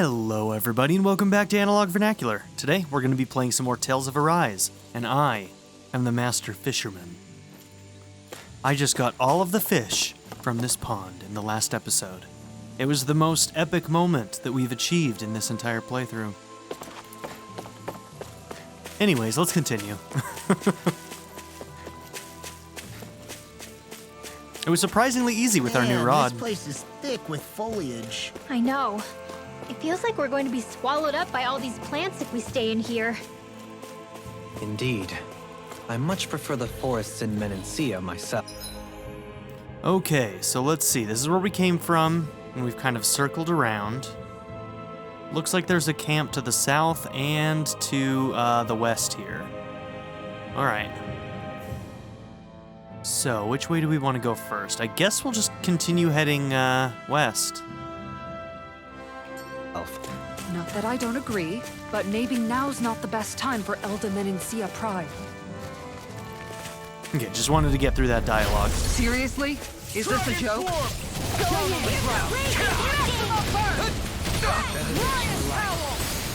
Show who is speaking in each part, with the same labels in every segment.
Speaker 1: Hello everybody and welcome back to Analog Vernacular. Today we're going to be playing some more Tales of Arise, and I am the Master Fisherman. I just got all of the fish from this pond in the last episode. It was the most epic moment that we've achieved in this entire playthrough. Anyways, let's continue. It was surprisingly easy with our new rod.
Speaker 2: This place is thick with foliage.
Speaker 3: I know. It feels like we're going to be swallowed up by all these plants if we stay in here.
Speaker 4: Indeed. I much prefer the forests in Menancia myself.
Speaker 1: Okay, so let's see. This is where we came from, and we've kind of circled around. Looks like there's a camp to the south and to the west here. Alright. So, which way do we want to go first? I guess we'll just continue heading west.
Speaker 5: Not that I don't agree, but maybe now's not the best time for Elda Menancia Pride.
Speaker 1: Okay, just wanted to get through that dialogue.
Speaker 5: Seriously? Is this a joke?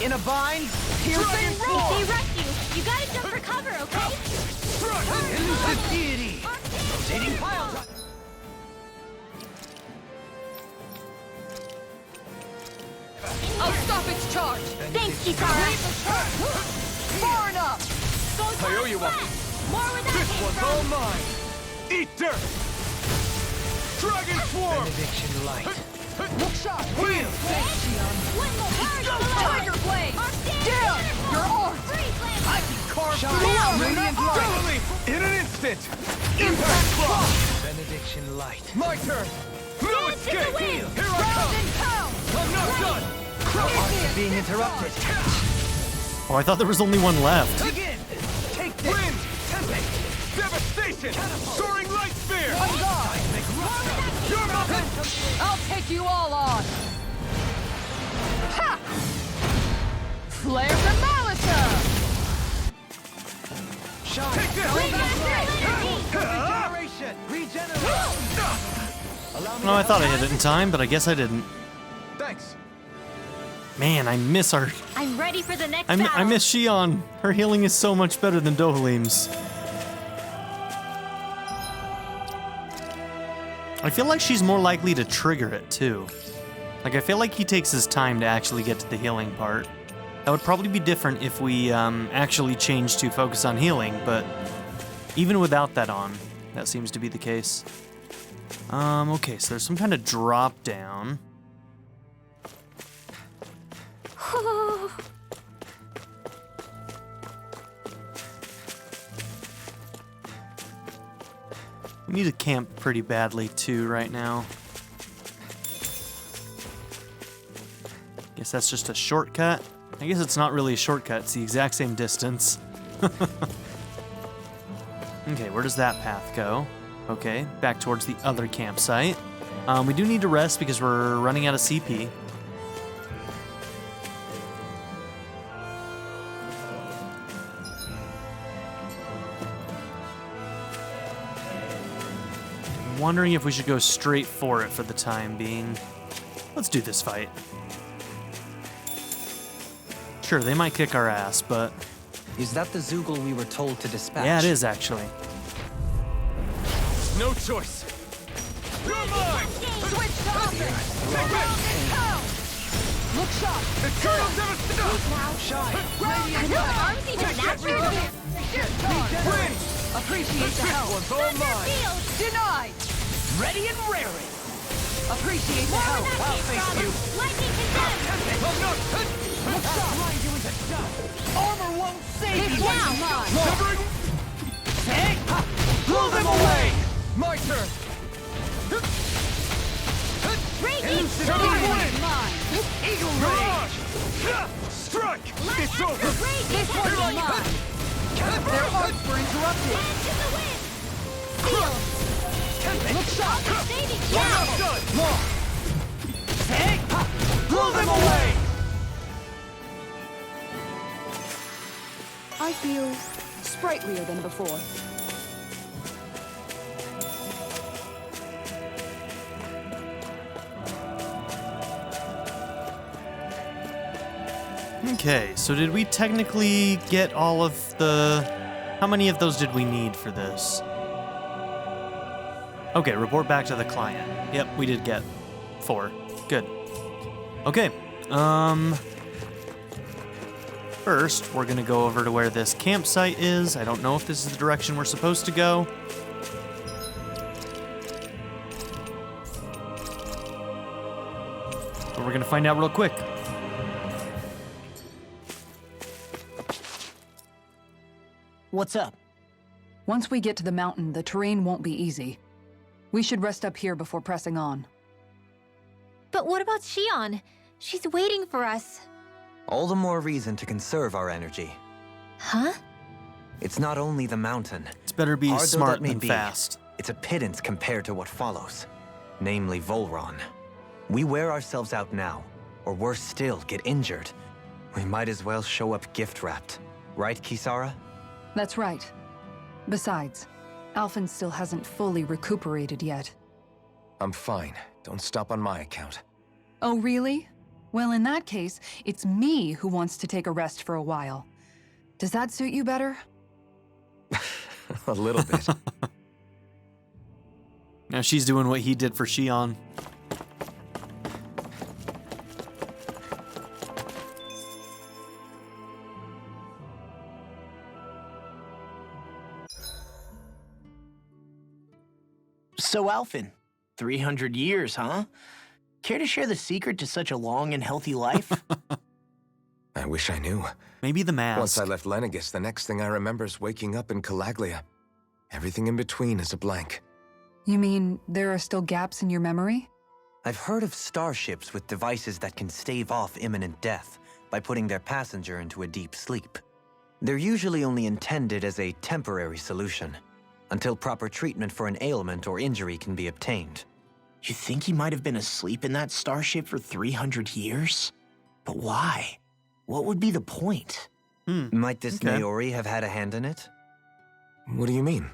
Speaker 4: In a bind?
Speaker 3: They rush you. You gotta jump for cover, okay?
Speaker 4: Deity! Rotating pile.
Speaker 5: I'll stop its charge!
Speaker 3: Thanks, Kitara.
Speaker 5: Far enough!
Speaker 3: I owe you one. More where that came from.
Speaker 4: mine!
Speaker 6: Eat dirt! Dragon Swarm!
Speaker 4: Benediction light.
Speaker 5: Look shot!
Speaker 6: Wheel!
Speaker 3: One more hard
Speaker 5: Tiger blade! Down! Your arm!
Speaker 6: I can carve
Speaker 5: Shot.
Speaker 6: through
Speaker 5: Down.
Speaker 6: radiant light! Totally! In an instant! Impact block!
Speaker 4: Benediction light.
Speaker 6: My turn! No escape! Here I come! I'm not done!
Speaker 4: Being interrupted.
Speaker 1: Oh, I thought there was only one left.
Speaker 6: Begin! Take this! Wind! Tempest! Devastation! Soaring light spear!
Speaker 5: On guard!
Speaker 6: Your muffin!
Speaker 5: I'll take you all on! Ha! Flare the Malisa!
Speaker 6: Take this!
Speaker 4: Regeneration!
Speaker 1: Oh, I thought I hit it in time, but I guess I didn't.
Speaker 6: Thanks.
Speaker 1: Man, I miss our...
Speaker 3: I'm ready for the next
Speaker 1: I
Speaker 3: battle.
Speaker 1: miss Shion. Her healing is so much better than Dohalim's. I feel like she's more likely to trigger it, too. Like, I feel like he takes his time to actually get to the healing part. That would probably be different if we actually changed to focus on healing, but even without that on, that seems to be the case. Okay, so there's some kind of drop down. We need to camp pretty badly too right now. Guess that's just a shortcut. I guess it's not really a shortcut, it's the exact same distance. Okay, where does that path go? Okay, back towards the other campsite. We do need to rest because we're running out of CP. Wondering if we should go straight for it for the time being. Let's do this fight. Sure, they might kick our ass, but...
Speaker 4: Is that the Zoogle we were told to dispatch?
Speaker 1: Yeah, it is, actually.
Speaker 6: No choice. You're mine!
Speaker 5: Switch to offense!
Speaker 6: Take this!
Speaker 5: Look shot!
Speaker 6: Eternal devastation!
Speaker 4: Shine!
Speaker 3: Are those arms even that strong?
Speaker 6: Wind!
Speaker 5: Appreciate the help!
Speaker 6: One's all mine!
Speaker 5: Denied! Ready and raring! Appreciate the help!
Speaker 6: I'll face you!
Speaker 3: Lightning condemned.
Speaker 6: I'm not...
Speaker 5: Look shot! Grind you into dust! Armor won't save you!
Speaker 3: down.
Speaker 6: Severing...
Speaker 5: Hey!
Speaker 6: Blow them away! My turn!
Speaker 3: Raging
Speaker 6: Severing wind!
Speaker 5: Mine! Eagle Ray!
Speaker 6: Mirage! Strike! It's over!
Speaker 5: This one's mine! Their arms were interrupted!
Speaker 3: to the wind. Seal.
Speaker 5: Look shot!
Speaker 3: Saving
Speaker 6: I'm
Speaker 3: down.
Speaker 6: not done!
Speaker 5: Hey!
Speaker 6: Blow them away!
Speaker 5: I feel sprightlier than before.
Speaker 1: Okay, so did we technically get all of the... How many of those did we need for this? Okay, report back to the client. Yep, we did get 4. Good. Okay, first, we're gonna go over to where this campsite is. I don't know if this is the direction we're supposed to go. But we're gonna find out real quick.
Speaker 2: What's up?
Speaker 5: Once we get to the mountain, the terrain won't be easy. We should rest up here before pressing on.
Speaker 3: But what about Shion? She's waiting for us.
Speaker 4: All the more reason to conserve our energy.
Speaker 3: Huh?
Speaker 4: It's not only the mountain.
Speaker 1: It's better be
Speaker 4: Hard though
Speaker 1: smart
Speaker 4: that may
Speaker 1: than
Speaker 4: be,
Speaker 1: fast.
Speaker 4: It's a pittance compared to what follows, namely Volron. We wear ourselves out now, or worse still, get injured. We might as well show up gift-wrapped. Right, Kisara?
Speaker 5: That's right. Besides, Alphen still hasn't fully recuperated yet.
Speaker 6: I'm fine. Don't stop on my account.
Speaker 5: Oh, really? Well, in that case, it's me who wants to take a rest for a while. Does that suit you better?
Speaker 6: A little bit.
Speaker 1: Now she's doing what he did for Shion.
Speaker 2: So, Alphen, 300 years, huh? Care to share the secret to such a long and healthy life?
Speaker 6: I wish I knew.
Speaker 1: Maybe the mask.
Speaker 6: Once I left Lenegis, the next thing I remember is waking up in Calaglia. Everything in between is a blank.
Speaker 5: You mean there are still gaps in your memory?
Speaker 4: I've heard of starships with devices that can stave off imminent death by putting their passenger into a deep sleep. They're usually only intended as a temporary solution, until proper treatment for an ailment or injury can be obtained.
Speaker 2: You think he might have been asleep in that starship for 300 years? But why? What would be the point?
Speaker 4: Might this
Speaker 1: Okay.
Speaker 4: Naori have had a hand in it?
Speaker 6: What do you mean?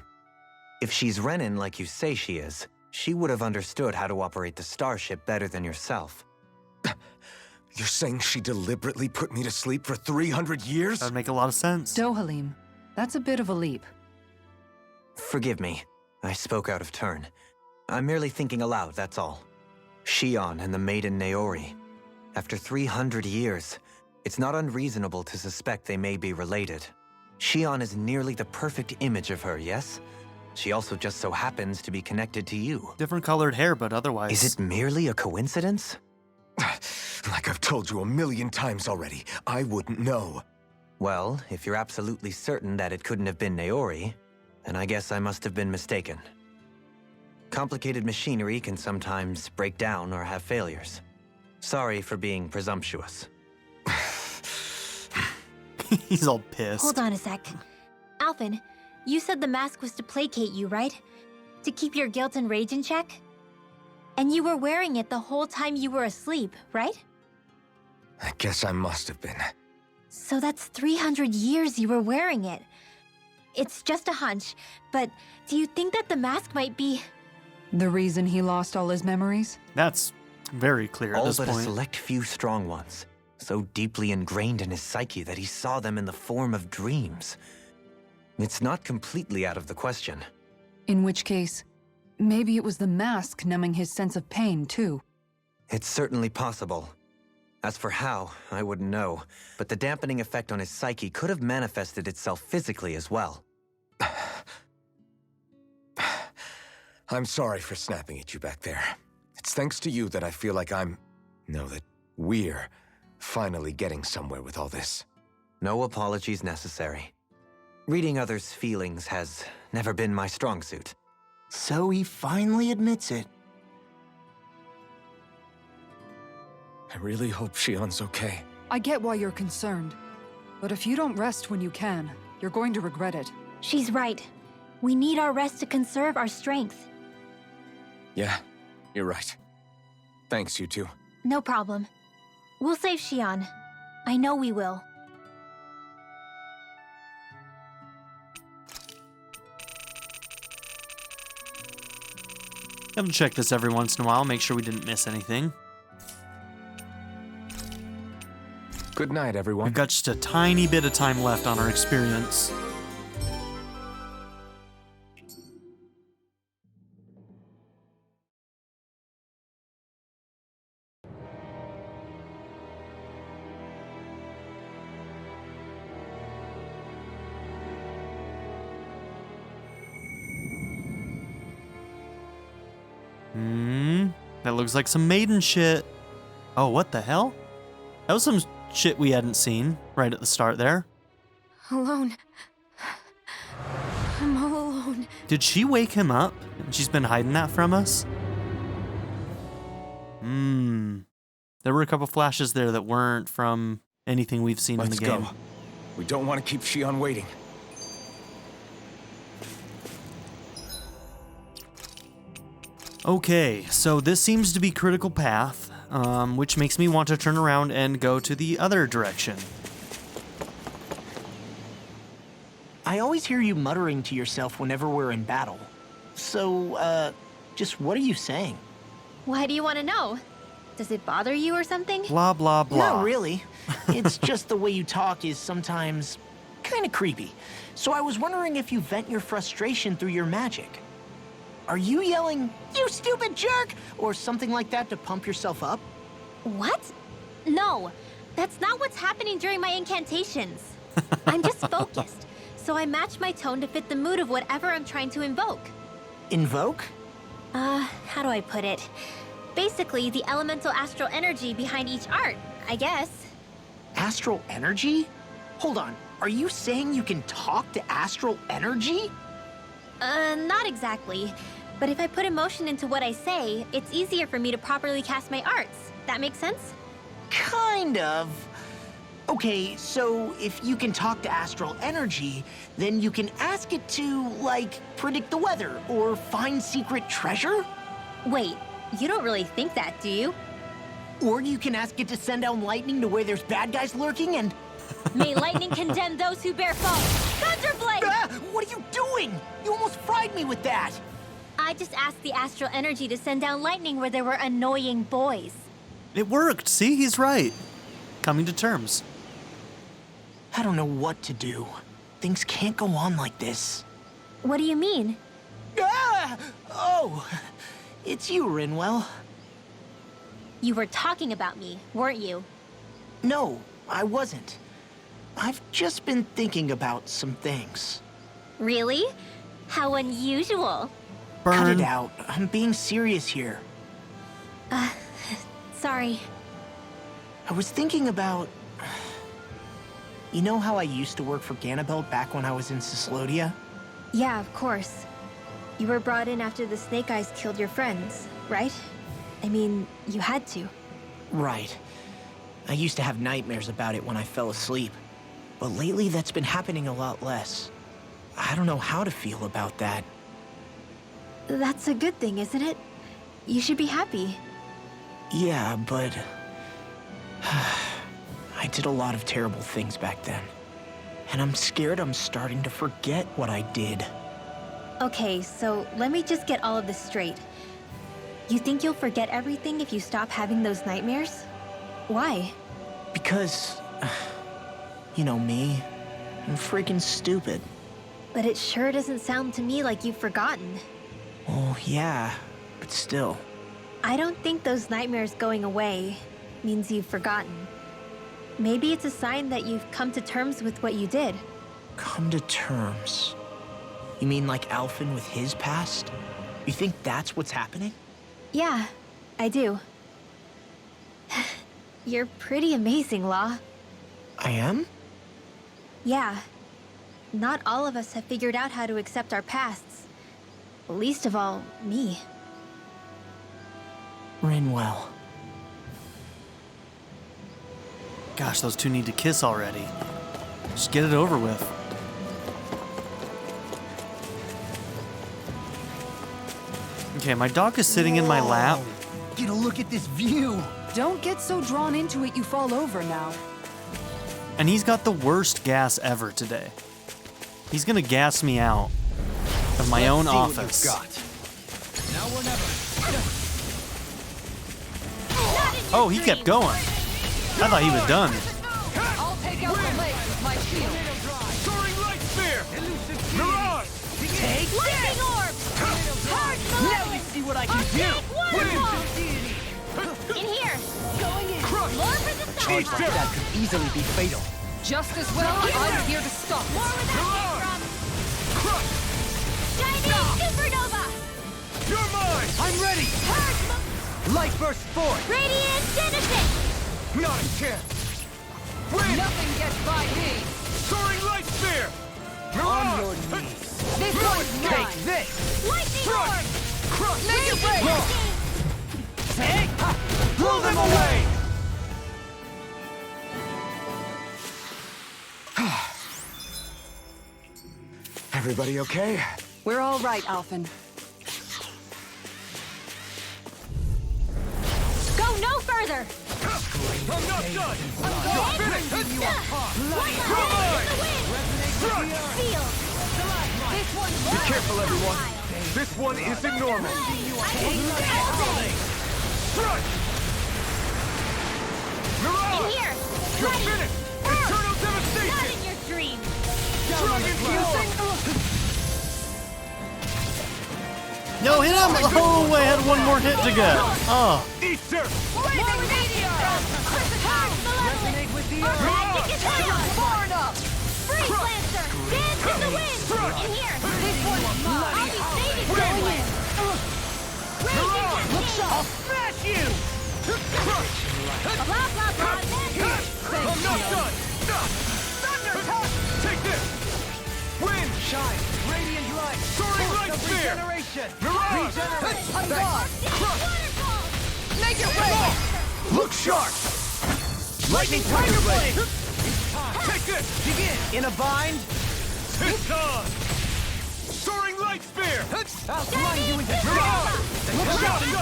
Speaker 4: If she's Renin like you say she is, she would have understood how to operate the starship better than yourself.
Speaker 6: You're saying she deliberately put me to sleep for 300 years?
Speaker 1: That would make a lot of sense.
Speaker 5: Dohalim, that's a bit of a leap.
Speaker 4: Forgive me, I spoke out of turn. I'm merely thinking aloud, that's all. Shion and the maiden Naori. After 300 years, it's not unreasonable to suspect they may be related. Shion is nearly the perfect image of her, yes? She also just so happens to be connected to you.
Speaker 1: Different colored hair, but otherwise...
Speaker 4: Is it merely a coincidence?
Speaker 6: Like I've told you 1,000,000 times already, I wouldn't know.
Speaker 4: Well, if you're absolutely certain that it couldn't have been Naori, then I guess I must have been mistaken. Complicated machinery can sometimes break down or have failures. Sorry for being presumptuous.
Speaker 1: He's all pissed.
Speaker 3: Hold on a sec. Alphen, you said the mask was to placate you, right? To keep your guilt and rage in check? And you were wearing it the whole time you were asleep, right?
Speaker 6: I guess I must have been.
Speaker 3: So that's 300 years you were wearing it. It's just a hunch, but do you think that the mask might be...
Speaker 5: The reason he lost all his memories?
Speaker 1: That's very clear at
Speaker 4: All
Speaker 1: this
Speaker 4: but a
Speaker 1: point.
Speaker 4: select few strong ones, so deeply ingrained in his psyche that he saw them in the form of dreams. It's not completely out of the question.
Speaker 5: In which case, maybe it was the mask numbing his sense of pain, too.
Speaker 4: It's certainly possible. As for how, I wouldn't know, but the dampening effect on his psyche could have manifested itself physically as well.
Speaker 6: I'm sorry for snapping at you back there. It's thanks to you that I feel like that we're finally getting somewhere with all this.
Speaker 4: No apologies necessary. Reading others' feelings has never been my strong suit.
Speaker 2: So he finally admits it.
Speaker 6: I really hope Shion's okay.
Speaker 5: I get why you're concerned. But if you don't rest when you can, you're going to regret it.
Speaker 3: She's right. We need our rest to conserve our strength.
Speaker 6: Yeah, you're right. Thanks, you two.
Speaker 3: No problem. We'll save Shion. I know we will.
Speaker 1: Have to check this every once in a while, make sure we didn't miss anything.
Speaker 6: Good night, everyone.
Speaker 1: We've got just a tiny bit of time left on our experience. That looks like some maiden shit. Oh, what the hell? That was some shit we hadn't seen right at the start there.
Speaker 3: Alone. I'm all alone.
Speaker 1: Did she wake him up? And she's been hiding that from us? There were a couple flashes there that weren't from anything we've seen in the game.
Speaker 6: Let's go. We don't want to keep Shion waiting.
Speaker 1: Okay, so this seems to be critical path, which makes me want to turn around and go to the other direction.
Speaker 2: I always hear you muttering to yourself whenever we're in battle. So, just what are you saying?
Speaker 3: Why do you want to know? Does it bother you or something?
Speaker 1: Blah, blah, blah.
Speaker 2: Not really. It's just the way you talk is sometimes kind of creepy. So I was wondering if you vent your frustration through your magic. Are you yelling, "You stupid jerk," or something like that to pump yourself up?
Speaker 3: What? No, that's not what's happening during my incantations. I'm just focused, so I match my tone to fit the mood of whatever I'm trying to invoke.
Speaker 2: Invoke?
Speaker 3: How do I put it? Basically, the elemental astral energy behind each art, I guess.
Speaker 2: Astral energy? Hold on, are you saying you can talk to astral energy?
Speaker 3: Not exactly. But if I put emotion into what I say, it's easier for me to properly cast my arts. That makes sense?
Speaker 2: Kind of. Okay, so if you can talk to astral energy, then you can ask it to, like, predict the weather or find secret treasure?
Speaker 3: Wait, you don't really think that, do you?
Speaker 2: Or you can ask it to send down lightning to where there's bad guys lurking and...
Speaker 3: May lightning condemn those who bear false. Thunderblade!
Speaker 2: Ah, what are you doing? You almost fried me with that!
Speaker 3: I just asked the astral energy to send down lightning where there were annoying boys.
Speaker 1: It worked. See, he's right. Coming to terms.
Speaker 2: I don't know what to do. Things can't go on like this.
Speaker 3: What do you mean?
Speaker 2: Ah! Oh, it's you, Rinwell.
Speaker 3: You were talking about me, weren't you?
Speaker 2: No, I wasn't. I've just been thinking about some things.
Speaker 3: Really? How unusual.
Speaker 1: Burn.
Speaker 2: Cut it out. I'm being serious here.
Speaker 3: Sorry.
Speaker 2: I was thinking about... You know how I used to work for Ganabelt back when I was in Cyslodia?
Speaker 3: Yeah, of course. You were brought in after the Snake Eyes killed your friends, right? I mean, you had to.
Speaker 2: Right. I used to have nightmares about it when I fell asleep. But lately that's been happening a lot less. I don't know how to feel about that.
Speaker 3: That's a good thing, isn't it? You should be happy.
Speaker 2: Yeah, but... I did a lot of terrible things back then. And I'm scared I'm starting to forget what I did.
Speaker 3: Okay, so let me just get all of this straight. You think you'll forget everything if you stop having those nightmares? Why?
Speaker 2: Because... You know me. I'm freaking stupid.
Speaker 3: But it sure doesn't sound to me like you've forgotten.
Speaker 2: Oh, yeah. But still.
Speaker 3: I don't think those nightmares going away means you've forgotten. Maybe it's a sign that you've come to terms with what you did.
Speaker 2: Come to terms? You mean like Alphen with his past? You think that's what's happening?
Speaker 3: Yeah, I do. You're pretty amazing, Law.
Speaker 2: I am?
Speaker 3: Yeah. Not all of us have figured out how to accept our pasts. Least of all, me.
Speaker 2: Rinwell.
Speaker 1: Gosh, those two need to kiss already. Just get it over with. Okay, my dog is sitting in my lap.
Speaker 2: Get a look at this view.
Speaker 5: Don't get so drawn into it you fall over now.
Speaker 1: And he's got the worst gas ever today. He's gonna gas me out of my own office.
Speaker 6: Now or never.
Speaker 1: Oh, he kept going. I thought he was done.
Speaker 5: shield.
Speaker 6: Soaring light spear! Mirage!
Speaker 2: Take
Speaker 3: Lightning
Speaker 2: this!
Speaker 3: orb! Charge the
Speaker 2: Now
Speaker 3: level!
Speaker 2: you see what I can do!
Speaker 3: Waterfall! In here!
Speaker 2: Going in!
Speaker 3: More for the
Speaker 2: Charge
Speaker 3: side!
Speaker 2: like that could easily be fatal.
Speaker 5: Just as well, I'm here to stop
Speaker 3: More
Speaker 5: it.
Speaker 3: where that came
Speaker 6: Crush!
Speaker 3: from! Shining supernova!
Speaker 6: You're mine!
Speaker 2: I'm ready!
Speaker 3: Charge
Speaker 2: Light burst forth!
Speaker 3: Radiant Genesis!
Speaker 6: Not a chance! Win!
Speaker 5: Nothing gets by me.
Speaker 6: Soaring light spear!
Speaker 2: On
Speaker 6: Mirage!
Speaker 2: your knees!
Speaker 5: This one's
Speaker 2: Take
Speaker 5: mine.
Speaker 2: this!
Speaker 3: Lightning orb!
Speaker 6: Crush!
Speaker 5: Make it rain.
Speaker 2: Take! Blow them away!
Speaker 6: Everybody okay?
Speaker 5: We're all right, Alphen.
Speaker 3: Go no further!
Speaker 6: I'm not done!
Speaker 3: You're
Speaker 6: finished!
Speaker 3: Feel!
Speaker 5: This one's
Speaker 6: Be careful, everyone! This one isn't normal! Strike!
Speaker 3: In
Speaker 6: Mirage!
Speaker 3: here!
Speaker 6: You're
Speaker 3: Ready!
Speaker 6: finished! Eternal
Speaker 3: Not
Speaker 6: devastation!
Speaker 3: in your dreams!
Speaker 6: Dragon Fuel!
Speaker 1: No, hit him! Oh, I had one more hit to get. Oh.
Speaker 6: Easter!
Speaker 5: flaming meteor.
Speaker 2: Resonate with the earth!
Speaker 3: Magic is real!
Speaker 5: Far enough.
Speaker 3: Freeze Lancer! Dance in the wind! In here!
Speaker 5: This one's mine.
Speaker 3: I'll be saving someone! Radiant
Speaker 2: I'll smash you!
Speaker 3: Blah blah blah!
Speaker 6: I'm not done!
Speaker 2: Thunder touch!
Speaker 6: Take this! Wind!
Speaker 2: Shine! Radiant light!
Speaker 6: Soaring
Speaker 2: Force
Speaker 6: light
Speaker 2: of
Speaker 6: spear!
Speaker 2: regeneration!
Speaker 6: Mirage!
Speaker 5: I'm gone.
Speaker 3: Waterfall!
Speaker 5: Make it rain.
Speaker 6: Look sharp!
Speaker 2: Lightning tiger blade!
Speaker 6: Take this!
Speaker 2: Begin! In a bind!
Speaker 6: It's on! Soaring light spear!
Speaker 2: I'll grind you into
Speaker 6: Mirage!
Speaker 2: Look out and
Speaker 6: Go!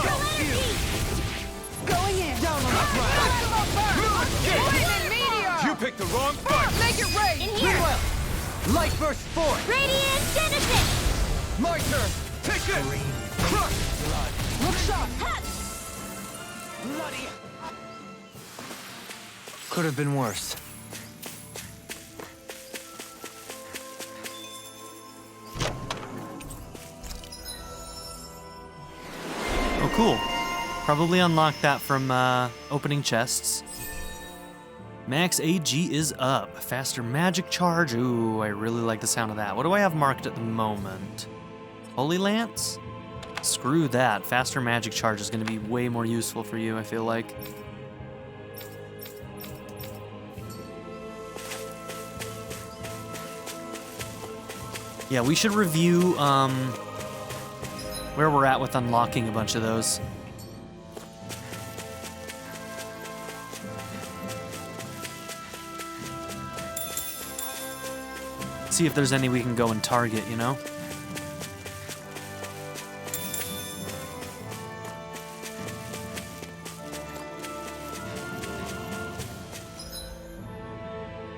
Speaker 5: Going in.
Speaker 2: down on the ground!
Speaker 5: Flaming meteor.
Speaker 6: You picked the wrong fight!
Speaker 5: Make it rain.
Speaker 3: In
Speaker 2: We
Speaker 3: here!
Speaker 2: will! Light burst forth!
Speaker 3: Radiant Genesis!
Speaker 2: My turn!
Speaker 6: Take this! Crush!
Speaker 2: Look sharp!
Speaker 3: Touch!
Speaker 2: Bloody!
Speaker 4: Could have been worse.
Speaker 1: Oh, cool. Probably unlocked that from opening chests. Max AG is up. Faster magic charge. Ooh, I really like the sound of that. What do I have marked at the moment? Holy Lance? Screw that. Faster magic charge is going to be way more useful for you, I feel like. Yeah, we should review where we're at with unlocking a bunch of those. See if there's any we can go and target, you know?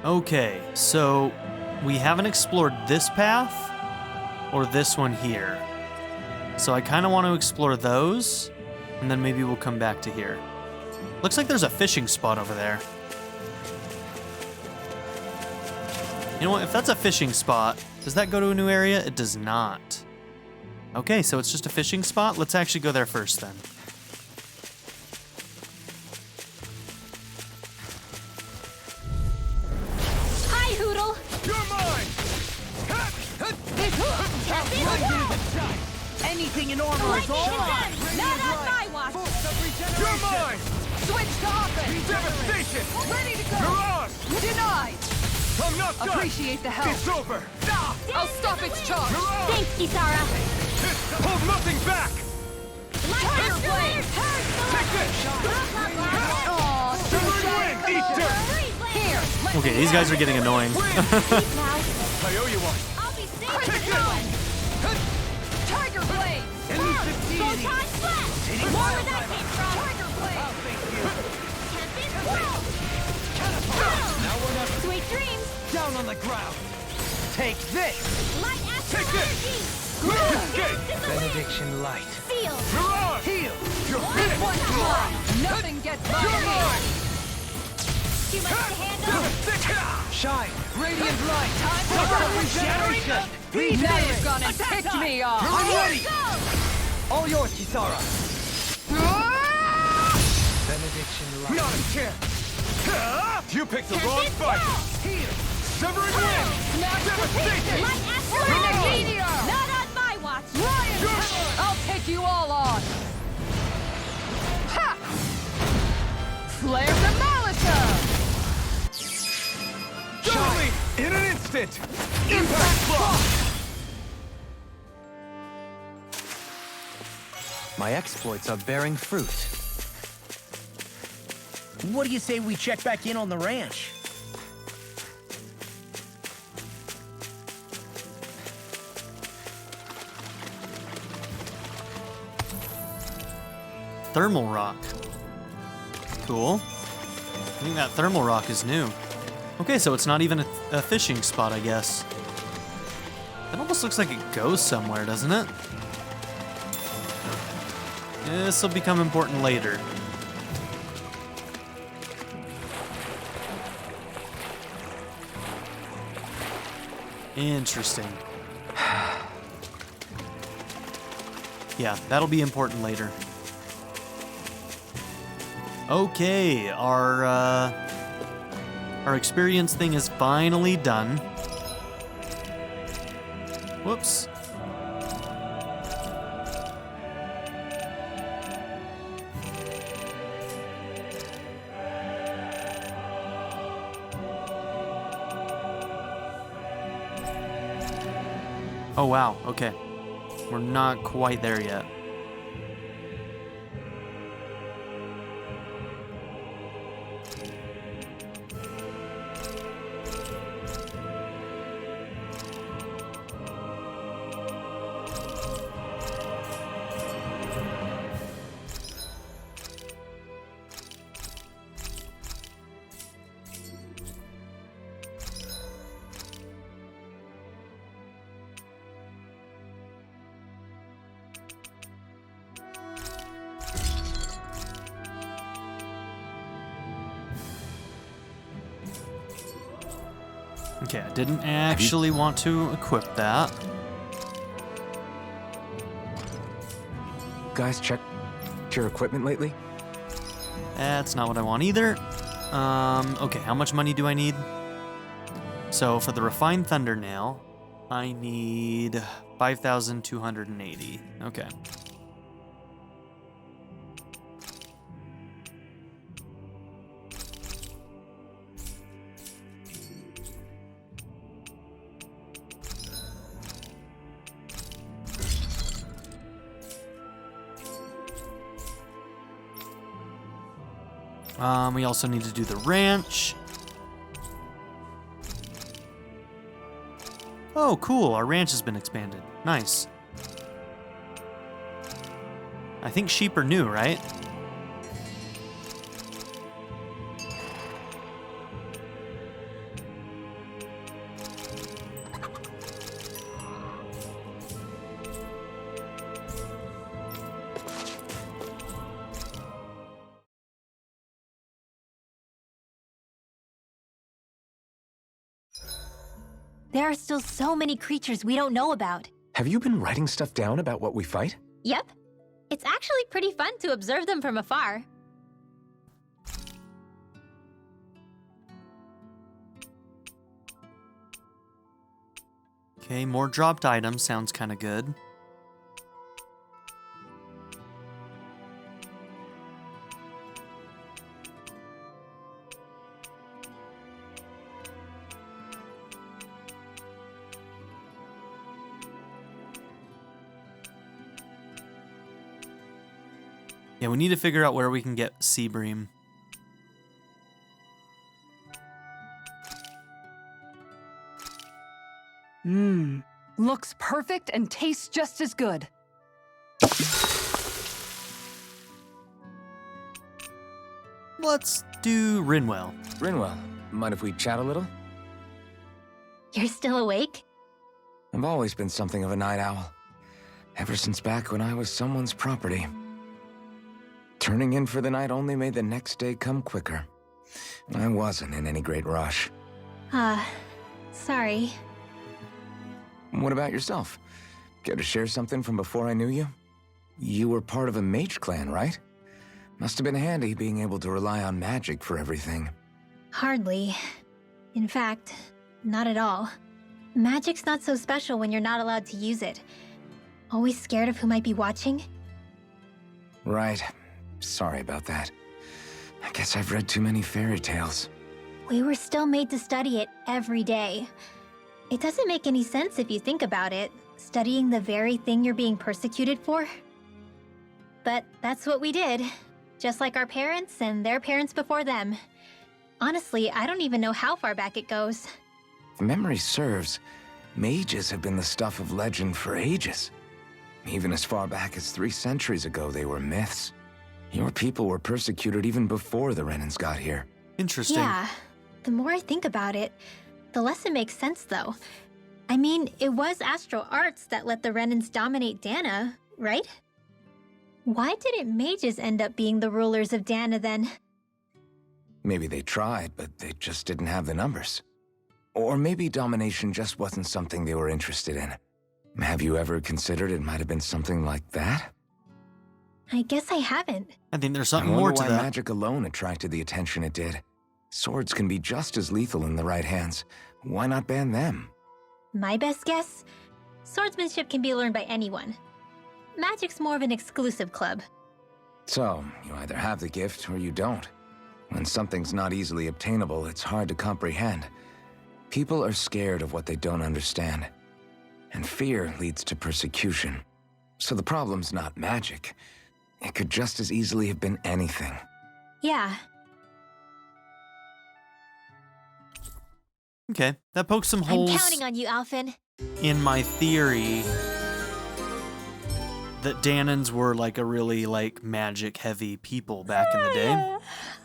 Speaker 1: Okay, so we haven't explored this path or this one here. So I kind of want to explore those, and then maybe we'll come back to here. Looks like there's a fishing spot over there. You know what? If that's a fishing spot, does that go to a new area? It does not. Okay, so it's just a fishing spot? Let's actually go there first then.
Speaker 3: Hi, Hoodle!
Speaker 6: You're mine!
Speaker 2: Anything in armor is all mine!
Speaker 3: Not on my watch!
Speaker 2: Force of
Speaker 6: You're
Speaker 2: regeneration!
Speaker 6: mine!
Speaker 5: Switch to offense.
Speaker 6: Devastation!
Speaker 5: Ready to go.
Speaker 6: Mirage!
Speaker 5: Denied.
Speaker 6: I'm not done!
Speaker 5: Appreciate the help.
Speaker 6: It's over!
Speaker 5: I'll stop its charge.
Speaker 6: Mirage!
Speaker 3: Thanks, Kisara!
Speaker 6: Hold nothing back!
Speaker 3: Tiger Blade!
Speaker 6: Take this!
Speaker 5: Aw,
Speaker 6: Soaring wind! Easter!
Speaker 5: here. Let
Speaker 1: Okay,
Speaker 5: me
Speaker 1: these
Speaker 5: have
Speaker 1: guys are getting annoying.
Speaker 3: Now,
Speaker 6: I owe you one!
Speaker 3: I'll be safe
Speaker 6: Take
Speaker 3: and
Speaker 6: this!
Speaker 3: going!
Speaker 5: Tiger blade.
Speaker 2: Elusive deity!
Speaker 3: Photon Flash! More where that came from!
Speaker 5: Tiger blade.
Speaker 3: Tempest Whirl!
Speaker 2: Now we're not
Speaker 3: Sweet dreams!
Speaker 2: down on the ground! Take this!
Speaker 3: Light astral
Speaker 6: Take this!
Speaker 3: energy!
Speaker 6: Escape!
Speaker 3: In the wind!
Speaker 2: Benediction light!
Speaker 3: Feel!
Speaker 6: Mirage!
Speaker 2: Heal!
Speaker 6: You're
Speaker 5: This
Speaker 6: finished!
Speaker 5: one's mine. Nothing gets by
Speaker 6: You're
Speaker 5: me.
Speaker 6: mine!
Speaker 3: Too much to handle!
Speaker 6: Shine! Radiant light!
Speaker 5: Time for
Speaker 6: Power
Speaker 5: some
Speaker 6: regeneration!
Speaker 5: Now you've gone and ticked me off!
Speaker 6: I'm ready! All yours, Kisara! Benediction light. Not a chance! You picked the wrong fight! Here! Severing wind! Devastation!
Speaker 3: Not on my watch!
Speaker 5: I'll take you all on! Ha! Flare the Malisa!
Speaker 6: Shine! In an instant! Impact block!
Speaker 4: My exploits are bearing fruit.
Speaker 2: What do you say we check back in on the ranch?
Speaker 1: Thermal rock. Cool. I think that thermal rock is new. Okay, so it's not even a fishing spot, I guess. It almost looks like it goes somewhere, doesn't it? This will become important later. Interesting. Yeah, that'll be important later. Okay, our experience thing is finally done. Whoops. Oh wow, okay. We're not quite there yet. Okay, I didn't actually want to equip that.
Speaker 6: Guys, check your equipment lately?
Speaker 1: That's not what I want either. Okay, how much money do I need? So for the refined thunder nail, I need 5,280. Okay. We also need to do the ranch. Oh, cool. Our ranch has been expanded. Nice. I think sheep are new, right?
Speaker 3: There are still so many creatures we don't know about.
Speaker 6: Have you been writing stuff down about what we fight?
Speaker 3: Yep. It's actually pretty fun to observe them from afar.
Speaker 1: Okay, more dropped items. Sounds kind of good. Yeah, we need to figure out where we can get sea bream.
Speaker 5: Looks perfect and tastes just as good.
Speaker 1: Let's do Rinwell.
Speaker 6: Rinwell, mind if we chat a little?
Speaker 3: You're still awake?
Speaker 6: I've always been something of a night owl. Ever since back when I was someone's property. Turning in for the night only made the next day come quicker. I wasn't in any great rush.
Speaker 3: Sorry.
Speaker 6: What about yourself? Care to share something from before I knew you? You were part of a mage clan, right? Must have been handy being able to rely on magic for everything.
Speaker 3: Hardly. In fact, not at all. Magic's not so special when you're not allowed to use it. Always scared of who might be watching?
Speaker 6: Right. Sorry about that. I guess I've read too many fairy tales.
Speaker 3: We were still made to study it every day. It doesn't make any sense if you think about it, studying the very thing you're being persecuted for. But that's what we did, just like our parents and their parents before them. Honestly, I don't even know how far back it goes.
Speaker 6: If memory serves, mages have been the stuff of legend for ages. Even as far back as 3 centuries ago, they were myths. Your people were persecuted even before the Renans got here.
Speaker 1: Interesting.
Speaker 3: Yeah, the more I think about it, the less it makes sense, though. I mean, it was astral arts that let the Renans dominate Dahna, right? Why didn't mages end up being the rulers of Dahna then?
Speaker 6: Maybe they tried, but they just didn't have the numbers. Or maybe domination just wasn't something they were interested in. Have you ever considered it might have been something like that?
Speaker 3: I guess I haven't.
Speaker 1: I think there's
Speaker 6: I
Speaker 1: something
Speaker 6: wonder
Speaker 1: more to
Speaker 6: why
Speaker 1: that.
Speaker 6: magic alone attracted the attention it did. Swords can be just as lethal in the right hands. Why not ban them?
Speaker 3: My best guess? Swordsmanship can be learned by anyone. Magic's more of an exclusive club.
Speaker 6: So, you either have the gift or you don't. When something's not easily obtainable, it's hard to comprehend. People are scared of what they don't understand. And fear leads to persecution. So the problem's not magic. It could just as easily have been anything.
Speaker 3: Yeah,
Speaker 1: Okay, that pokes some
Speaker 3: I'm
Speaker 1: holes
Speaker 3: counting on you, Alphen.
Speaker 1: in my theory that Dahnans were like a really like magic heavy people back in the day.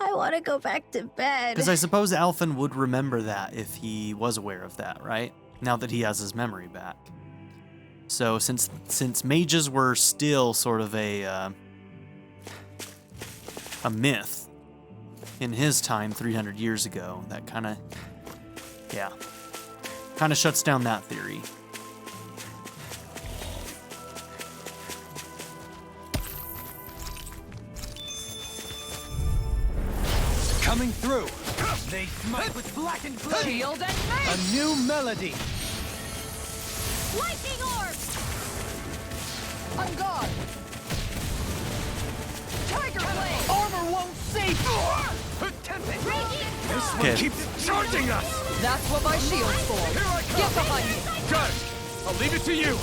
Speaker 3: I want to go back to bed.
Speaker 1: Because I suppose Alphen would remember that if he was aware of that, right? Now that he has his memory back. So since mages were still sort of a myth in his time 300 years ago, that kind of shuts down that theory.
Speaker 7: Coming through. They smite with blackened blade.
Speaker 5: Shield and
Speaker 7: A new melody.
Speaker 3: Lightning orb!
Speaker 5: on guard! Tiger blade!
Speaker 7: Armor won't save you. This one
Speaker 1: Okay.
Speaker 7: keeps charging us.
Speaker 5: That's what my shield's for.
Speaker 7: Here I come.
Speaker 5: Get behind me!
Speaker 7: Got it. I'll leave it to you.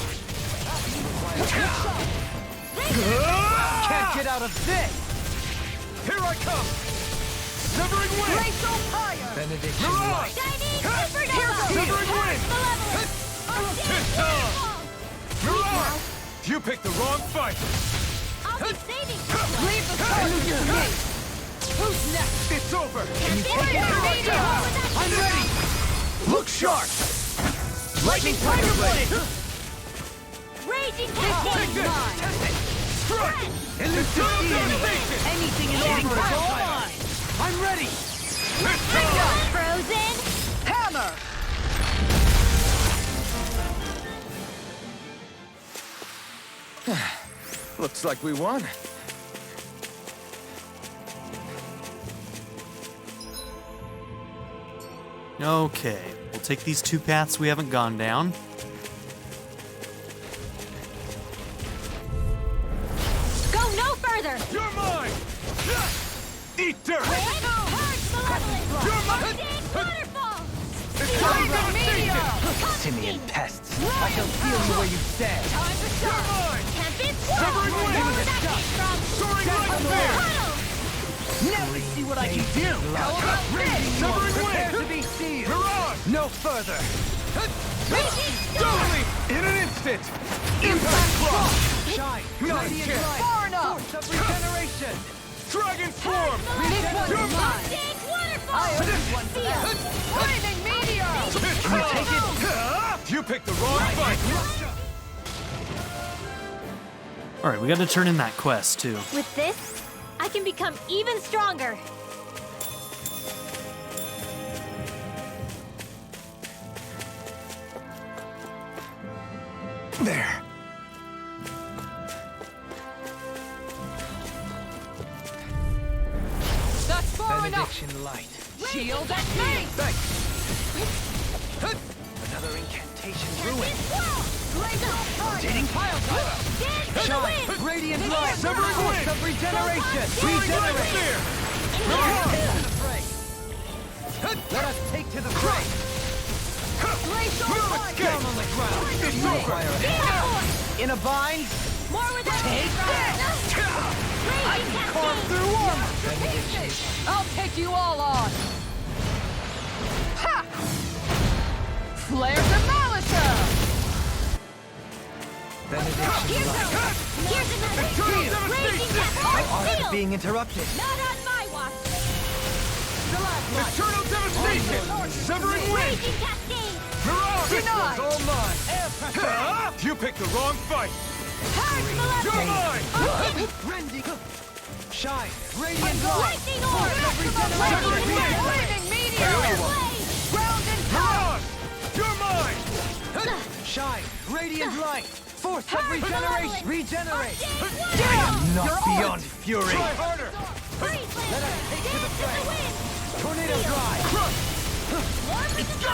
Speaker 7: Can't get out of this. Here I come. Severing wind.
Speaker 5: Race on fire!
Speaker 7: Benediction light. Severing wind. Mirage. You picked the wrong fight.
Speaker 5: Leave the target to me! Who's next?
Speaker 7: It's over.
Speaker 5: I'm ready!
Speaker 7: Look sharp. Lightning tiger blade.
Speaker 3: Raging
Speaker 7: Take this. Test it. Strike. Elusive devastation.
Speaker 5: Anything in
Speaker 7: Armor
Speaker 5: order
Speaker 7: is
Speaker 5: is
Speaker 7: all
Speaker 5: all
Speaker 7: mine. I'm ready.
Speaker 3: Frozen!
Speaker 5: Hammer!
Speaker 6: Looks like we won.
Speaker 1: Okay, we'll take these two paths we haven't gone down.
Speaker 3: Go no further!
Speaker 7: You're mine. Eat dirt.
Speaker 3: You're mine! Waterfall!
Speaker 7: Tiger meteor.
Speaker 4: Simian pests.
Speaker 7: I shall feel you where you stand.
Speaker 3: Time to
Speaker 7: You're mine.
Speaker 3: Tempest!
Speaker 7: Severing wind. Soaring like fear.
Speaker 2: Now we see what I can do.
Speaker 7: How about this? Severing
Speaker 2: Prepare to
Speaker 7: wind.
Speaker 2: be sealed.
Speaker 7: Mirage.
Speaker 2: No further.
Speaker 7: Totally. In an instant. Impact block.
Speaker 2: Shine.
Speaker 7: Not a
Speaker 2: Radiant
Speaker 7: chance.
Speaker 2: light.
Speaker 5: Far enough!
Speaker 2: Force of regeneration.
Speaker 7: Dragon swarm.
Speaker 5: This one's
Speaker 7: You're
Speaker 5: mine! I owe this one for that! Flaming meteor!
Speaker 7: Can you take it? You picked the wrong fight.
Speaker 1: All right, we got to turn in that quest too.
Speaker 3: With this, I can become even stronger.
Speaker 6: There.
Speaker 5: That's far enough!
Speaker 2: Benediction light.
Speaker 5: Shield at me!
Speaker 2: Another incantation ruined.
Speaker 5: Rotating pile driver!
Speaker 2: Shine! Radiant light!
Speaker 7: Severing wind!
Speaker 2: Of regeneration!
Speaker 7: Regenerate!
Speaker 2: Let us take to the fray!
Speaker 7: Down on the ground! It's over!
Speaker 2: In a bind!
Speaker 5: Take this!
Speaker 2: I can carve through armor!
Speaker 5: I'll take you all on! Ha! Flare Demolitor!
Speaker 2: Benediction light!
Speaker 3: Here's another!
Speaker 7: Eternal
Speaker 3: Raging
Speaker 7: devastation!
Speaker 3: Cat
Speaker 2: Art is
Speaker 3: Seal!
Speaker 2: being interrupted!
Speaker 3: Not on my watch!
Speaker 7: Eternal devastation! Severing wind!
Speaker 3: Raging Cascade!
Speaker 7: Mirage!
Speaker 5: Denied!
Speaker 7: All mine!
Speaker 2: Air pressure!
Speaker 7: You picked the wrong fight!
Speaker 3: Purge
Speaker 7: You're
Speaker 3: Maleficent!
Speaker 7: mine!
Speaker 2: Rending! Shine! Radiant light!
Speaker 3: Lightning Orb!
Speaker 7: Severing wind!
Speaker 5: Flaming Meteor!
Speaker 3: Blaze!
Speaker 5: Ground and power!
Speaker 7: Mirage! You're mine!
Speaker 2: Shine! Radiant light! Force of regeneration! Regenerate!
Speaker 3: Down!
Speaker 2: Not beyond fury!
Speaker 7: Try harder!
Speaker 2: Let us take to the fray! Tornado drive!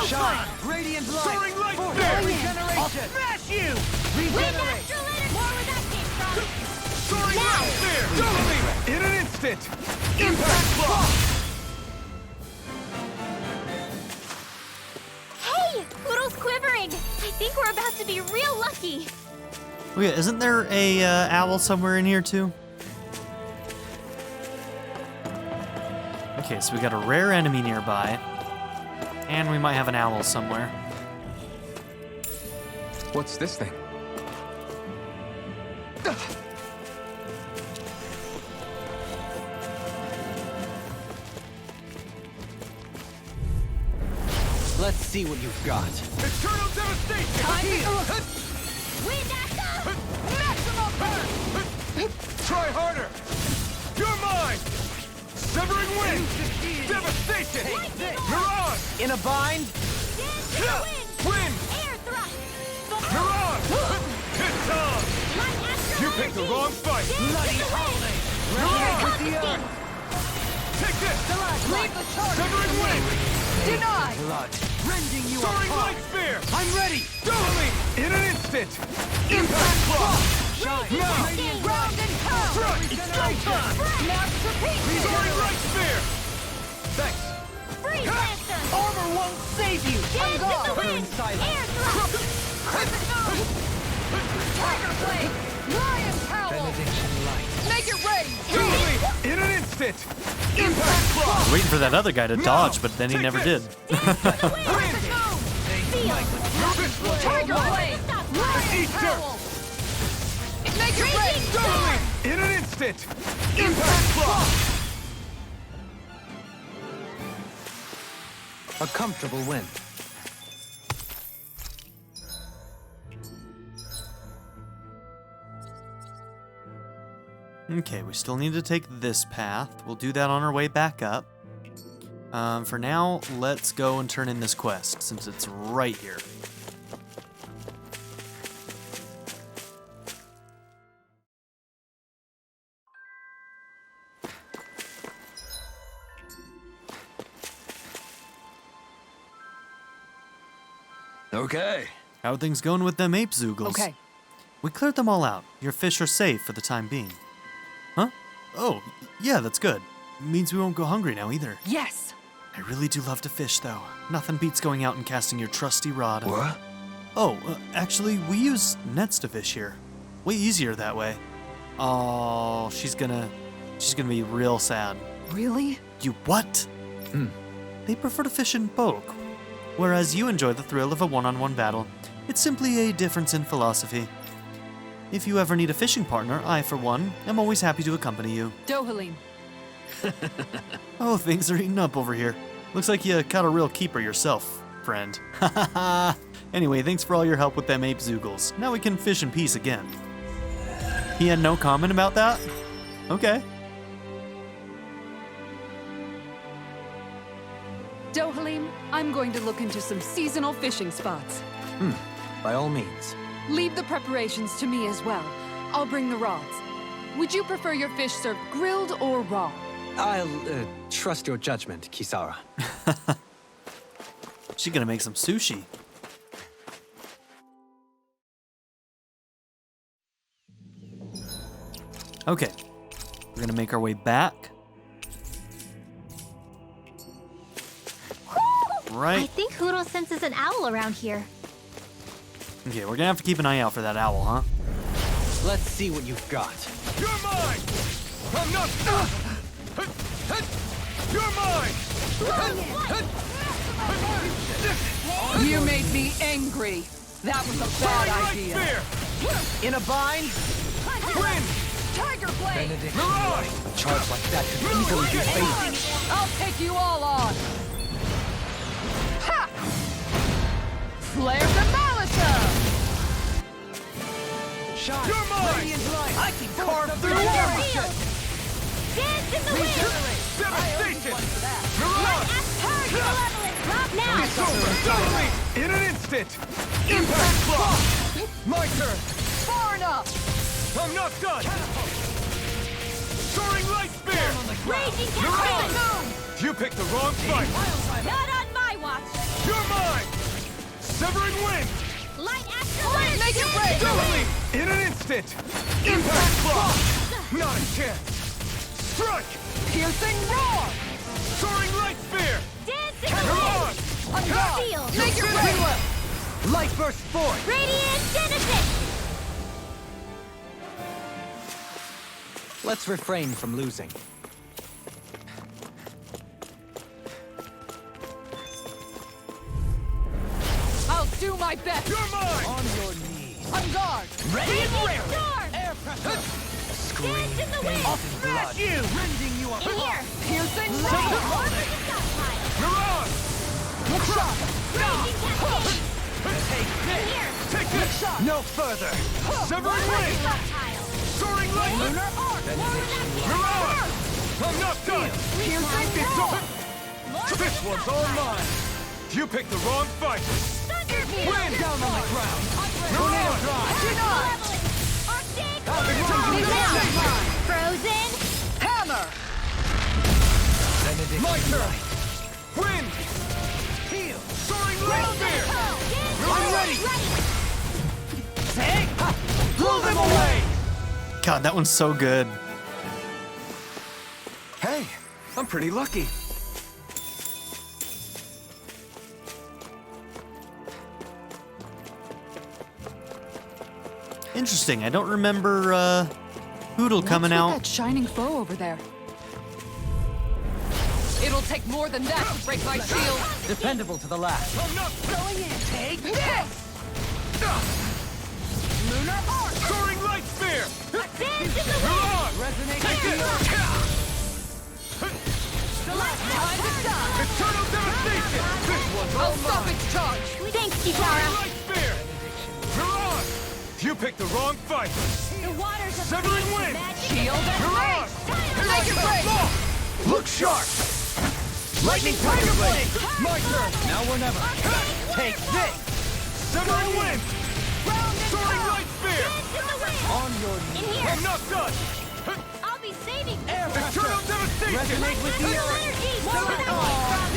Speaker 2: Shine! Radiant light!
Speaker 7: Soaring light
Speaker 2: Force
Speaker 7: there!
Speaker 2: of regeneration! Smash you! Regenerate!
Speaker 3: More where that came from!
Speaker 7: Soaring light there! Dominating! In an instant! Impact block!
Speaker 3: Hey! Poodle's quivering! I think we're about to be real lucky!
Speaker 1: Oh yeah, isn't there a owl somewhere in here too? Okay, so we got a rare enemy nearby. And we might have an owl somewhere.
Speaker 6: What's this thing?
Speaker 2: Let's see what you've got.
Speaker 7: Eternal devastation!
Speaker 3: Wind Action!
Speaker 5: Maximum burn!
Speaker 7: Try harder! You're mine! Severing wind! Devastation! Mirage!
Speaker 2: In a bind?
Speaker 7: Wind!
Speaker 3: Air thrust!
Speaker 7: Mirage! It's on!
Speaker 3: Light Astral
Speaker 7: You picked the
Speaker 3: Energy!
Speaker 7: wrong fight!
Speaker 2: Bloody howling!
Speaker 7: Mirage!
Speaker 2: With the earth!
Speaker 7: Take this!
Speaker 5: Leave the charge!
Speaker 7: Severing wind!
Speaker 5: Denied!
Speaker 2: Blood! Rending you
Speaker 7: Soaring
Speaker 2: apart!
Speaker 7: light spear!
Speaker 2: I'm ready!
Speaker 7: Dominating! In an instant! Impact block!
Speaker 2: Shine!
Speaker 7: Now!
Speaker 2: Radiant
Speaker 5: Ground and power!
Speaker 7: Front! It's go time!
Speaker 5: Masterpiece!
Speaker 7: Soaring light spear! Thanks!
Speaker 3: Freeze Lancer!
Speaker 2: Armor won't save you!
Speaker 3: Dance in the
Speaker 2: Burn
Speaker 3: wind!
Speaker 2: silent!
Speaker 3: Air thrust!
Speaker 5: Tiger Blade! Lion Power!
Speaker 2: Benediction light!
Speaker 5: Make it rain!
Speaker 7: Dominating! In an instant! Impact block!
Speaker 1: Waiting for that other guy to dodge, but then he
Speaker 7: Take
Speaker 1: never
Speaker 7: this.
Speaker 1: did.
Speaker 7: Wind!
Speaker 5: Tiger Blade! Lion
Speaker 7: Eat dirt!
Speaker 5: Power! Make it rain!
Speaker 7: Dominating! In an instant! Impact block!
Speaker 4: A comfortable win.
Speaker 1: Okay, we still need to take this path. We'll do that on our way back up. For now, let's go and turn in this quest, since it's right here.
Speaker 6: Okay.
Speaker 1: How are things going with them ape zoogles?
Speaker 5: Okay.
Speaker 1: We cleared them all out. Your fish are safe for the time being. Huh? Oh, yeah, that's good. Means we won't go hungry now either.
Speaker 5: Yes!
Speaker 1: I really do love to fish, though. Nothing beats going out and casting your trusty rod.
Speaker 6: What?
Speaker 1: Oh, actually, we use nets to fish here. Way easier that way. Oh, she's gonna be real sad.
Speaker 5: Really?
Speaker 1: You what? They prefer to fish in bulk, whereas you enjoy the thrill of a one-on-one battle. It's simply a difference in philosophy. If you ever need a fishing partner, I, for one, am always happy to accompany you.
Speaker 5: Dohalim.
Speaker 1: Oh, things are eating up over here. Looks like you caught a real keeper yourself, friend. Anyway, thanks for all your help with them ape zoogles. Now we can fish in peace again. He had no comment about that? Okay.
Speaker 5: Dohalim, I'm going to look into some seasonal fishing spots.
Speaker 4: By all means.
Speaker 5: Leave the preparations to me as well. I'll bring the rods. Would you prefer your fish served grilled or raw?
Speaker 4: I'll trust your judgment, Kisara.
Speaker 1: She's gonna make some sushi. Okay, we're gonna make our way back.
Speaker 3: I
Speaker 1: Right.
Speaker 3: think Hoodle senses an owl around here.
Speaker 1: Okay, we're gonna have to keep an eye out for that owl, huh?
Speaker 4: Let's see what you've got.
Speaker 7: You're mine! I'm not... You're mine!
Speaker 5: You made me angry. That was a bad
Speaker 7: Right
Speaker 5: idea.
Speaker 7: spear!
Speaker 2: In a bind?
Speaker 7: Win!
Speaker 5: Tiger blade!
Speaker 7: Mirage!
Speaker 4: A charge like that could easily be fatal.
Speaker 5: I'll take you all on. Ha! Flare the Malisa!
Speaker 7: You're mine!
Speaker 2: I can carve through
Speaker 3: Thunder
Speaker 2: walls.
Speaker 3: field! Dance in the wind!
Speaker 7: Devastation! Mirage!
Speaker 3: Target malevolent! Drop now!
Speaker 7: It's over! Suddenly! In an instant! Impact block! My turn!
Speaker 5: Far enough!
Speaker 7: I'm not done! Soaring light spear!
Speaker 3: Raging
Speaker 7: Mirage!
Speaker 3: cascade!
Speaker 7: You picked the wrong fight!
Speaker 3: Not on my watch!
Speaker 7: You're mine! Severing wind!
Speaker 3: Light astral
Speaker 5: Make it break!
Speaker 7: Suddenly! In an instant! Impact block! Not a chance! Strike!
Speaker 5: Piercing roar!
Speaker 7: Soaring light spear!
Speaker 3: Dance in the wind!
Speaker 7: Mirage!
Speaker 3: Shield!
Speaker 5: Make it break!
Speaker 2: Light burst forth.
Speaker 3: Radiant Genesis!
Speaker 4: Let's refrain from losing.
Speaker 5: I'll do my best!
Speaker 7: You're mine!
Speaker 2: On your knees.
Speaker 5: On guard!
Speaker 2: Ready and
Speaker 3: Radiant
Speaker 2: raring.
Speaker 3: Storm!
Speaker 2: Air pressure.
Speaker 3: Dance in the wind!
Speaker 2: I'll smash you. Rending you
Speaker 3: In here!
Speaker 5: Piercing
Speaker 3: Over
Speaker 5: roar!
Speaker 3: the sky pile!
Speaker 7: Mirage!
Speaker 3: Raging cascade! In here!
Speaker 7: Take this!
Speaker 2: No further.
Speaker 7: Severing wind!
Speaker 3: Pile!
Speaker 7: Soaring light!
Speaker 3: Lunar Arc!
Speaker 7: Mirage! I'm not done!
Speaker 3: Piercing
Speaker 7: It's
Speaker 3: roar!
Speaker 7: over! This one's all mine! You picked the wrong fight!
Speaker 3: Thunder
Speaker 7: Win!
Speaker 2: Down on the ground.
Speaker 7: Mirage!
Speaker 3: Malevolent! Arctic
Speaker 7: It's
Speaker 3: Now! Frozen!
Speaker 5: Hammer!
Speaker 7: my turn! Win!
Speaker 2: Heal.
Speaker 7: Soaring light spear!
Speaker 3: I'm
Speaker 7: ready.
Speaker 2: Take. Blow them away.
Speaker 1: God, that one's so good.
Speaker 7: Hey, I'm pretty lucky.
Speaker 1: Interesting. I don't remember Hoodle coming
Speaker 5: What's with
Speaker 1: out.
Speaker 5: that shining foe over there? It'll take more than that to break my shield.
Speaker 2: Dependable to the last.
Speaker 7: I'm not
Speaker 2: Going in. Take this.
Speaker 3: Lunar Arc!
Speaker 7: soaring light spear!
Speaker 3: Dance in the wind!
Speaker 7: Mirage!
Speaker 2: Resonate.
Speaker 7: Take this! Eternal devastation! This one's all
Speaker 5: I'll stop
Speaker 7: mine!
Speaker 5: its charge.
Speaker 3: Thanks,
Speaker 7: Soaring
Speaker 3: Kitara!
Speaker 7: light spear! Mirage! You picked the wrong fight!
Speaker 3: The waters of
Speaker 7: Severing wind!
Speaker 5: Shield and
Speaker 7: Mirage!
Speaker 5: Make it break!
Speaker 7: Look sharp! Lightning Tiger Blade! My turn!
Speaker 2: Now or never. Take this.
Speaker 7: Severing wind! Soaring light spear!
Speaker 3: Dance in the wind!
Speaker 2: On your
Speaker 3: In
Speaker 2: knees.
Speaker 3: here!
Speaker 7: I'm not done!
Speaker 3: I'll be saving you!
Speaker 2: Air pressure.
Speaker 7: Eternal devastation!
Speaker 2: Resonate with the
Speaker 3: Astral
Speaker 2: earth.
Speaker 3: energy! More than one!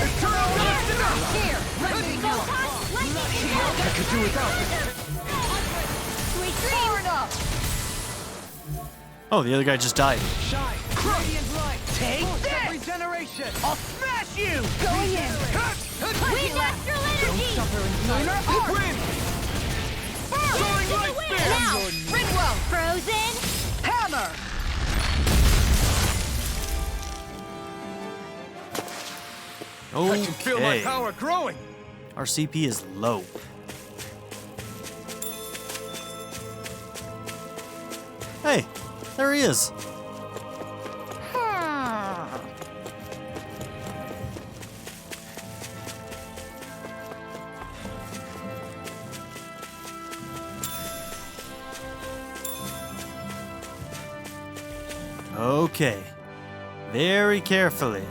Speaker 7: Eternal devastation!
Speaker 5: Here, let me go.
Speaker 3: Photon, lightning, shield!
Speaker 2: I could do without this.
Speaker 3: Sweet
Speaker 5: Far
Speaker 3: dreams!
Speaker 5: enough.
Speaker 1: Oh, the other guy just died.
Speaker 2: Shine. Radiant light. Take this. Regeneration. I'll smash you. Going in.
Speaker 3: Wind astral energy!
Speaker 5: Lunar Arc.
Speaker 7: Wind! Soaring light spear!
Speaker 3: Now!
Speaker 5: Ringwell.
Speaker 3: Frozen!
Speaker 5: Hammer.
Speaker 1: Okay.
Speaker 7: I can feel my power growing!
Speaker 1: Our CP is low. Hey, there he is. Okay. Very carefully.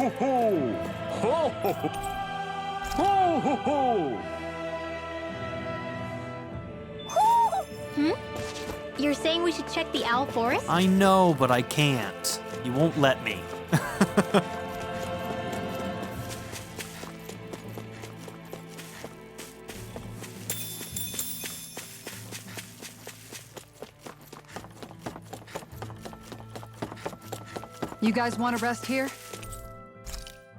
Speaker 7: ho ho! Ho ho ho! Ho ho ho!
Speaker 3: You're saying we should check the owl forest?
Speaker 1: I know, but I can't. You won't let me.
Speaker 5: You guys want to rest here?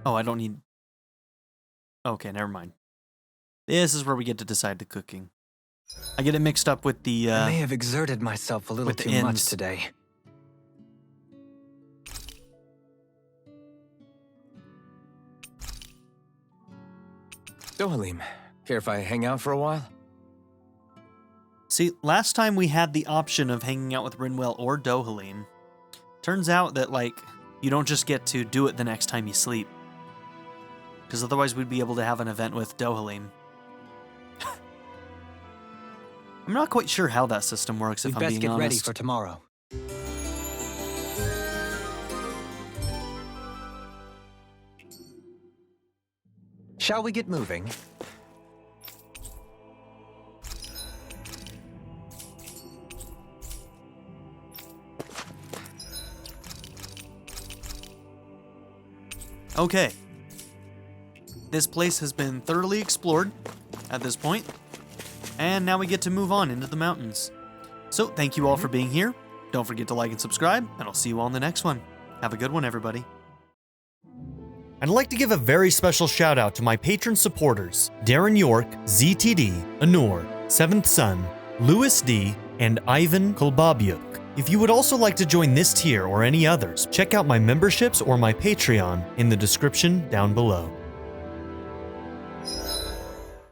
Speaker 1: Oh, I don't need... Okay, never mind. This is where we get to decide the cooking. I get it mixed up with the,
Speaker 4: I may have exerted myself a little
Speaker 1: with the
Speaker 4: too much
Speaker 1: ends.
Speaker 4: today.
Speaker 6: Dohalim, care if I hang out for a while?
Speaker 1: See, last time we had the option of hanging out with Rinwell or Dohalim. Turns out that, like, you don't just get to do it the next time you sleep. Because otherwise we'd be able to have an event with Dohalim. I'm not quite sure how that system works, if
Speaker 4: We'd
Speaker 1: I'm
Speaker 4: best
Speaker 1: being
Speaker 4: get
Speaker 1: honest.
Speaker 4: ready for tomorrow. Shall we get moving?
Speaker 1: Okay. This place has been thoroughly explored at this point, and now we get to move on into the mountains. So thank you all for being here. Don't forget to like and subscribe, and I'll see you all in the next one. Have a good one, everybody. I'd like to give a very special shout out to my patron supporters, Darren York, ZTD, Anur, Seventh Son, Louis D, and Ivan Kolbabyuk. If you would also like to join this tier or any others, check out my memberships or my Patreon in the description down below.